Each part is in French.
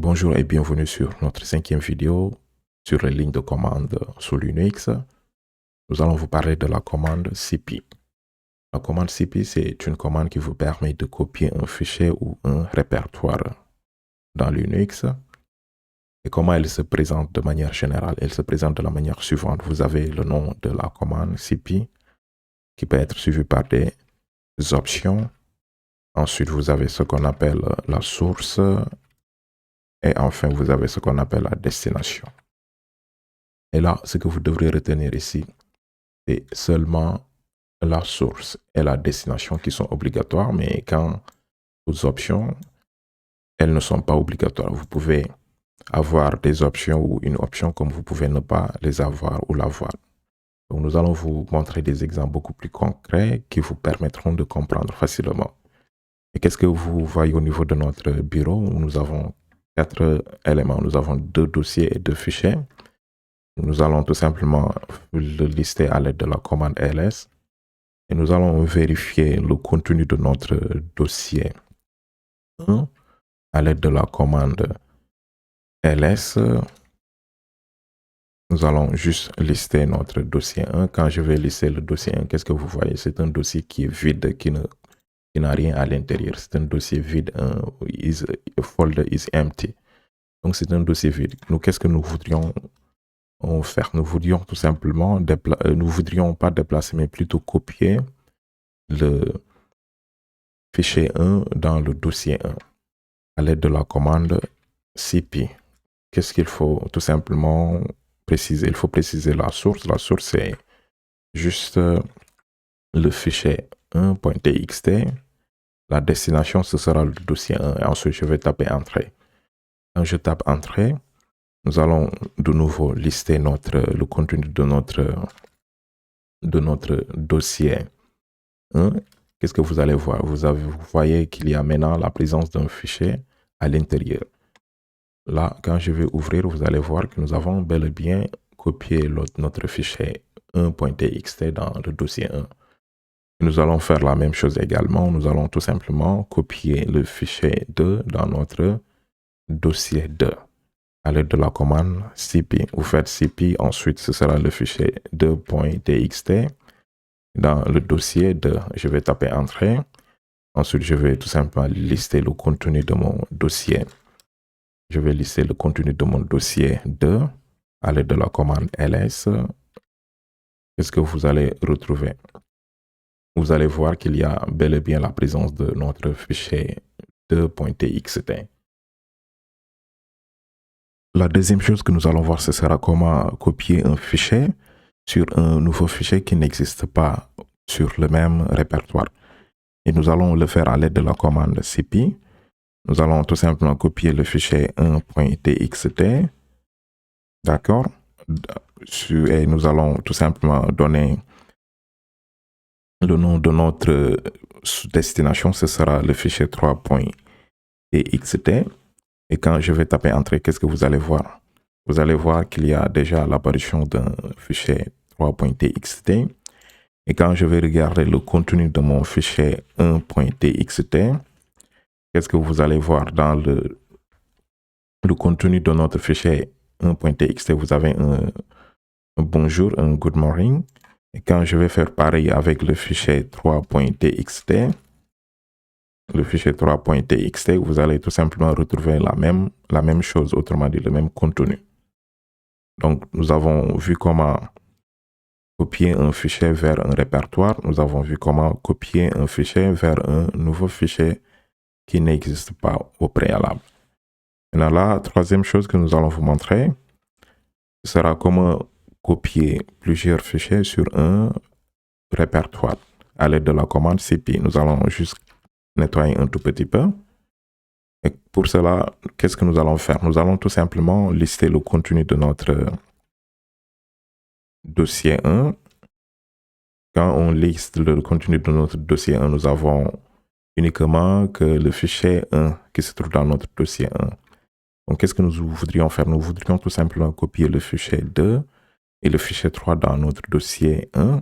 Bonjour et bienvenue sur notre 5e vidéo sur les lignes de commande sous Linux. Nous allons vous parler de la commande cp. La commande cp, c'est une commande qui vous permet de copier un fichier ou un répertoire dans Linux. Et comment elle se présente de manière générale? Elle se présente de la manière suivante. Vous avez le nom de la commande cp qui peut être suivi par des options. Ensuite, vous avez ce qu'on appelle la source. Et enfin, vous avez ce qu'on appelle la destination. Et là, ce que vous devrez retenir ici, c'est seulement la source et la destination qui sont obligatoires, mais quand aux options, elles ne sont pas obligatoires. Vous pouvez avoir des options ou une option comme vous pouvez ne pas les avoir ou l'avoir. Donc, nous allons vous montrer des exemples beaucoup plus concrets qui vous permettront de comprendre facilement. Et qu'est-ce que vous voyez au niveau de notre bureau? Nous avons 4 éléments. Nous avons 2 dossiers et 2 fichiers. Nous allons tout simplement le lister à l'aide de la commande ls. Et nous allons vérifier le contenu de notre dossier 1 à l'aide de la commande ls. Nous allons juste lister notre dossier 1. Quand je vais lister le dossier 1, qu'est-ce que vous voyez? C'est un dossier qui est vide, qui n'a rien à l'intérieur. C'est un dossier vide, folder is empty. Donc c'est un dossier vide. Nous, qu'est-ce que nous voudrions faire? Nous voudrions tout simplement, nous voudrions pas déplacer, mais plutôt copier le fichier 1 dans le dossier 1 à l'aide de la commande cp. Qu'est-ce qu'il faut tout simplement préciser? Il faut préciser la source. La source, c'est juste le fichier 1.txt. La destination, ce sera le dossier 1. Et ensuite, je vais taper Entrée. Quand je tape Entrée, nous allons de nouveau lister le contenu de notre dossier 1. Qu'est-ce que vous allez voir? Vous voyez qu'il y a maintenant la présence d'un fichier à l'intérieur. Là, quand je vais ouvrir, vous allez voir que nous avons bel et bien copié notre fichier 1.txt dans le dossier 1. Nous allons faire la même chose également. Nous allons tout simplement copier le fichier 2 dans notre dossier 2 à l'aide de la commande cp. Vous faites cp, ensuite ce sera le fichier 2.txt dans le dossier 2. Je vais taper Entrée. Ensuite, je vais tout simplement lister le contenu de mon dossier. Je vais lister le contenu de mon dossier 2 à l'aide de la commande ls. Qu'est-ce que vous allez retrouver? Vous allez voir qu'il y a bel et bien la présence de notre fichier 2.txt. La deuxième chose que nous allons voir, ce sera comment copier un fichier sur un nouveau fichier qui n'existe pas sur le même répertoire. Et nous allons le faire à l'aide de la commande cp. Nous allons tout simplement copier le fichier 1.txt. D'accord? Et nous allons tout simplement donner le nom de notre destination. Ce sera le fichier 3.txt. Et quand je vais taper Entrée, qu'est-ce que vous allez voir? Vous allez voir qu'il y a déjà l'apparition d'un fichier 3.txt. Et quand je vais regarder le contenu de mon fichier 1.txt, qu'est-ce que vous allez voir dans le contenu de notre fichier 1.txt? Vous avez un bonjour, un good morning. Et quand je vais faire pareil avec le fichier 3.txt, vous allez tout simplement retrouver la même chose, autrement dit le même contenu. Donc, nous avons vu comment copier un fichier vers un répertoire. Nous avons vu comment copier un fichier vers un nouveau fichier qui n'existe pas au préalable. Maintenant, la troisième chose que nous allons vous montrer sera comment copier plusieurs fichiers sur un répertoire à l'aide de la commande cp. Nous allons juste nettoyer un tout petit peu. Et pour cela, qu'est-ce que nous allons faire? Nous allons tout simplement lister le contenu de notre dossier 1. Quand on liste le contenu de notre dossier 1, nous avons uniquement que le fichier 1 qui se trouve dans notre dossier 1. Donc, qu'est-ce que nous voudrions faire? Nous voudrions tout simplement copier le fichier 2 et le fichier 3 dans notre dossier 1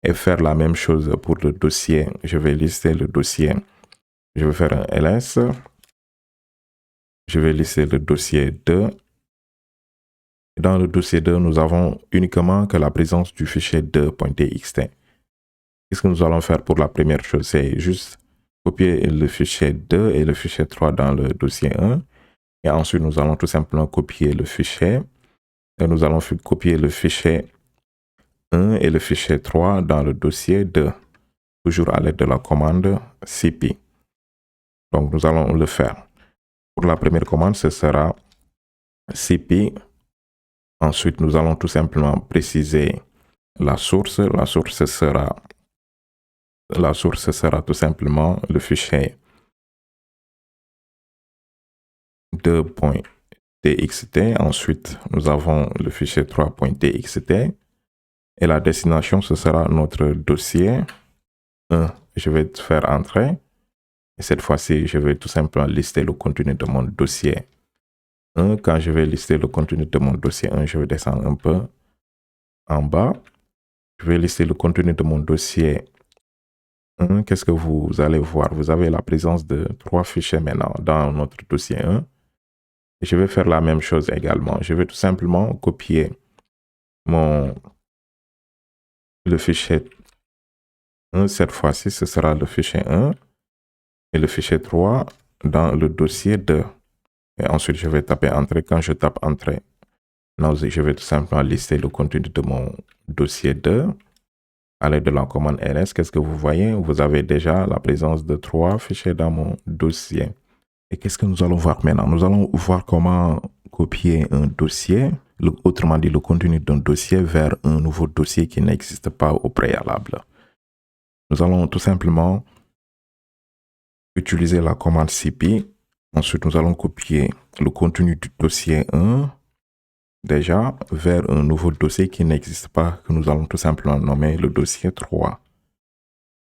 et faire la même chose pour le dossier. Je vais lister le dossier. Je vais faire un ls. Je vais lister le dossier 2. Dans le dossier 2, nous avons uniquement que la présence du fichier 2.txt. Qu'est-ce que nous allons faire pour la première chose? C'est juste copier le fichier 2 et le fichier 3 dans le dossier 1. Et ensuite, nous allons tout simplement copier le fichier. Et nous allons copier le fichier 1 et le fichier 3 dans le dossier 2. Toujours à l'aide de la commande cp. Donc, nous allons le faire. Pour la première commande, ce sera cp. Ensuite, nous allons tout simplement préciser la source. La source sera tout simplement le fichier 2.txt. Ensuite, nous avons le fichier 3.txt. Et la destination, ce sera notre dossier 1. Je vais faire entrer. Et cette fois-ci, je vais tout simplement lister le contenu de mon dossier 1. Quand je vais lister le contenu de mon dossier 1, je vais descendre un peu en bas. Je vais lister le contenu de mon dossier 1. Qu'est-ce que vous allez voir? Vous avez la présence de 3 fichiers maintenant dans notre dossier 1. Et je vais faire la même chose également. Je vais tout simplement copier le fichier 1. Cette fois-ci, ce sera le fichier 1 et le fichier 3 dans le dossier 2. Et ensuite, je vais taper Entrée. Quand je tape Entrée, je vais tout simplement lister le contenu de mon dossier 2 à l'aide de la commande ls. Qu'est-ce que vous voyez? Vous avez déjà la présence de 3 fichiers dans mon dossier. Et qu'est-ce que nous allons voir maintenant? Nous allons voir comment copier un dossier, autrement dit le contenu d'un dossier, vers un nouveau dossier qui n'existe pas au préalable. Nous allons tout simplement utiliser la commande cp. Ensuite, nous allons copier le contenu du dossier 1 déjà vers un nouveau dossier qui n'existe pas, que nous allons tout simplement nommer le dossier 3.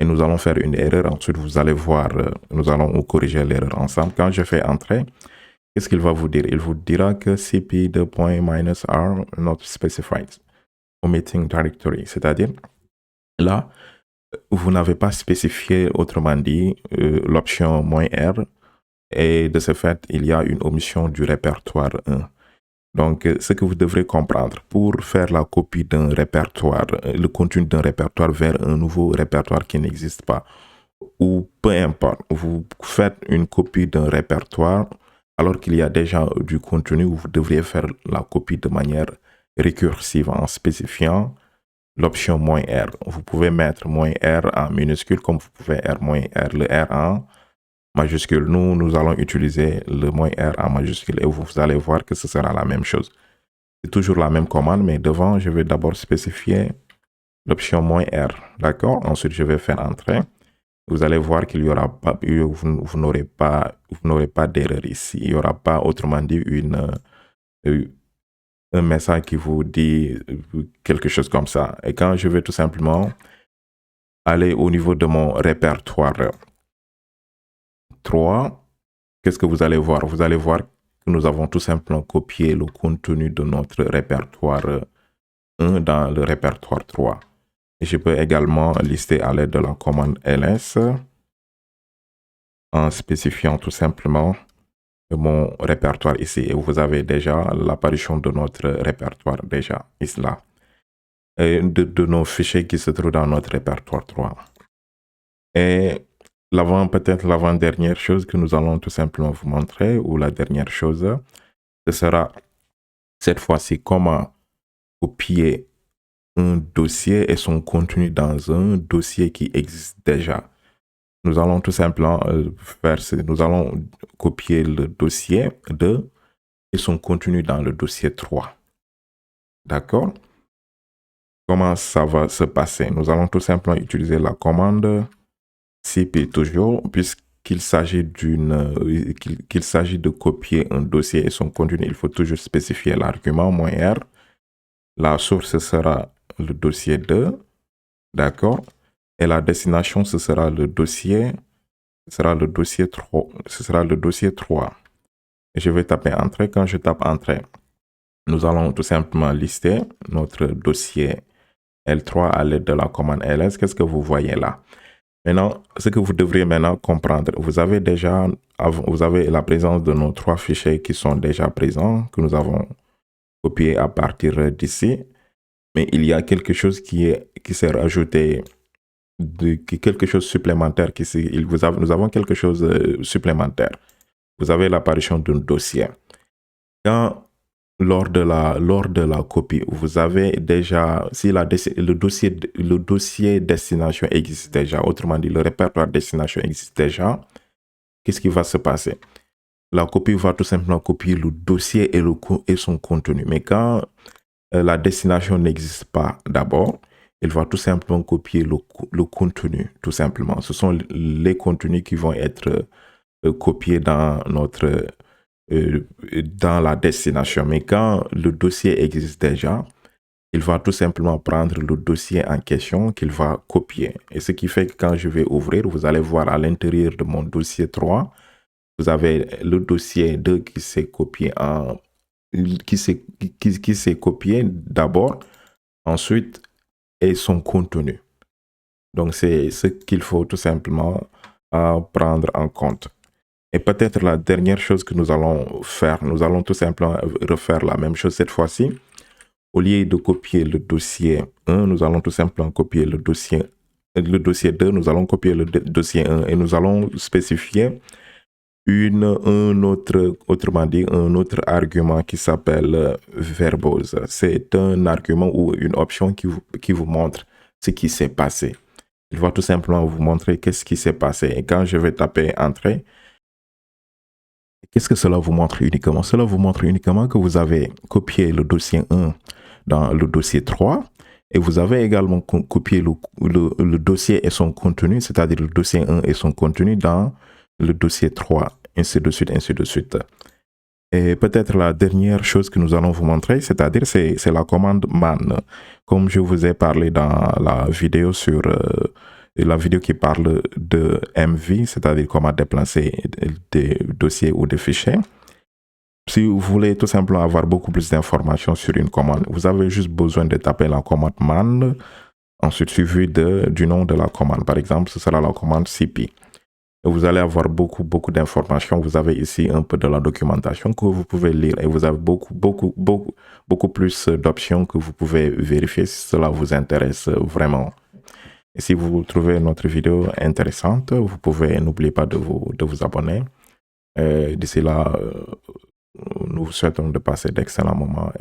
Et nous allons faire une erreur. Ensuite, vous allez voir, nous allons corriger l'erreur ensemble. Quand je fais entrer, qu'est-ce qu'il va vous dire? Il vous dira que cp:-r not specified, omitting directory. C'est-à-dire, là, vous n'avez pas spécifié, autrement dit, l'option "-r". Et de ce fait, il y a une omission du répertoire 1. Donc, ce que vous devrez comprendre, pour faire la copie d'un répertoire, le contenu d'un répertoire vers un nouveau répertoire qui n'existe pas, ou peu importe, vous faites une copie d'un répertoire alors qu'il y a déjà du contenu, vous devriez faire la copie de manière récursive en spécifiant l'option "-r". Vous pouvez mettre "-r" en minuscule comme vous pouvez R-, le R en majuscule. Nous allons utiliser le "-r" en majuscule et vous allez voir que ce sera la même chose. C'est toujours la même commande, mais devant, je vais d'abord spécifier l'option "-r". D'accord? Ensuite, je vais faire entrer. Vous allez voir qu'il y aura pas, vous n'aurez pas d'erreur ici. Il n'y aura pas, autrement dit, un message qui vous dit quelque chose comme ça. Et quand je vais tout simplement aller au niveau de mon répertoire 3, qu'est-ce que vous allez voir? Vous allez voir que nous avons tout simplement copié le contenu de notre répertoire 1 dans le répertoire 3. Et je peux également lister à l'aide de la commande ls en spécifiant tout simplement mon répertoire ici. Et vous avez déjà l'apparition de notre répertoire déjà ici là. Et de nos fichiers qui se trouvent dans notre répertoire 3. Et peut-être l'avant-dernière chose que nous allons tout simplement vous montrer, ou la dernière chose, ce sera cette fois-ci comment copier un dossier et son contenu dans un dossier qui existe déjà. Nous allons tout simplement nous allons copier le dossier 2 et son contenu dans le dossier 3. D'accord? Comment ça va se passer? Nous allons tout simplement utiliser la commande cp toujours, puisqu'il s'agit de copier un dossier et son contenu, il faut toujours spécifier l'argument "-r". La source sera le dossier 2, d'accord? Et la destination, ce sera le dossier 3. Et je vais taper Entrée. Quand je tape Entrée, nous allons tout simplement lister notre dossier L3 à l'aide de la commande ls. Qu'est-ce que vous voyez là? Maintenant, ce que vous devriez maintenant comprendre, vous avez la présence de nos 3 fichiers qui sont déjà présents, que nous avons copiés à partir d'ici. Mais il y a quelque chose qui s'est rajouté, quelque chose supplémentaire. Nous avons quelque chose de supplémentaire. Vous avez l'apparition d'un dossier. Lors de la copie, vous avez déjà, si le dossier destination existe déjà, autrement dit, le répertoire destination existe déjà, qu'est-ce qui va se passer? La copie va tout simplement copier le dossier et son contenu. Mais quand la destination n'existe pas d'abord, il va tout simplement copier le contenu, tout simplement. Ce sont les contenus qui vont être copiés dans la destination. Mais quand le dossier existe déjà, il va tout simplement prendre le dossier en question qu'il va copier. Et ce qui fait que quand je vais ouvrir, vous allez voir à l'intérieur de mon dossier 3, vous avez le dossier 2 qui s'est copié qui s'est copié d'abord, ensuite, et son contenu. Donc, c'est ce qu'il faut tout simplement prendre en compte. Et peut-être la dernière chose que nous allons faire, nous allons tout simplement refaire la même chose cette fois-ci. Au lieu de copier le dossier 1, nous allons tout simplement copier le dossier 2, nous allons copier le dossier 1 et nous allons spécifier autrement dit, un autre argument qui s'appelle verbose. C'est un argument ou une option qui vous montre ce qui s'est passé. Il va tout simplement vous montrer qu'est-ce qui s'est passé. Et quand je vais taper entrée, qu'est-ce que cela vous montre uniquement? Cela vous montre uniquement que vous avez copié le dossier 1 dans le dossier 3 et vous avez également copié le dossier et son contenu, c'est-à-dire le dossier 1 et son contenu dans le dossier 3, ainsi de suite, ainsi de suite. Et peut-être la dernière chose que nous allons vous montrer, c'est-à-dire c'est la commande man. Comme je vous ai parlé dans la vidéo qui parle de MV, c'est-à-dire comment déplacer des dossiers ou des fichiers. Si vous voulez tout simplement avoir beaucoup plus d'informations sur une commande, vous avez juste besoin de taper la commande man, ensuite suivi du nom de la commande. Par exemple, ce sera la commande cp. Et vous allez avoir beaucoup d'informations. Vous avez ici un peu de la documentation que vous pouvez lire et vous avez beaucoup plus d'options que vous pouvez vérifier si cela vous intéresse vraiment. Et si vous trouvez notre vidéo intéressante, vous pouvez, n'oubliez pas de vous abonner. D'ici là, nous vous souhaitons de passer d'excellents moments.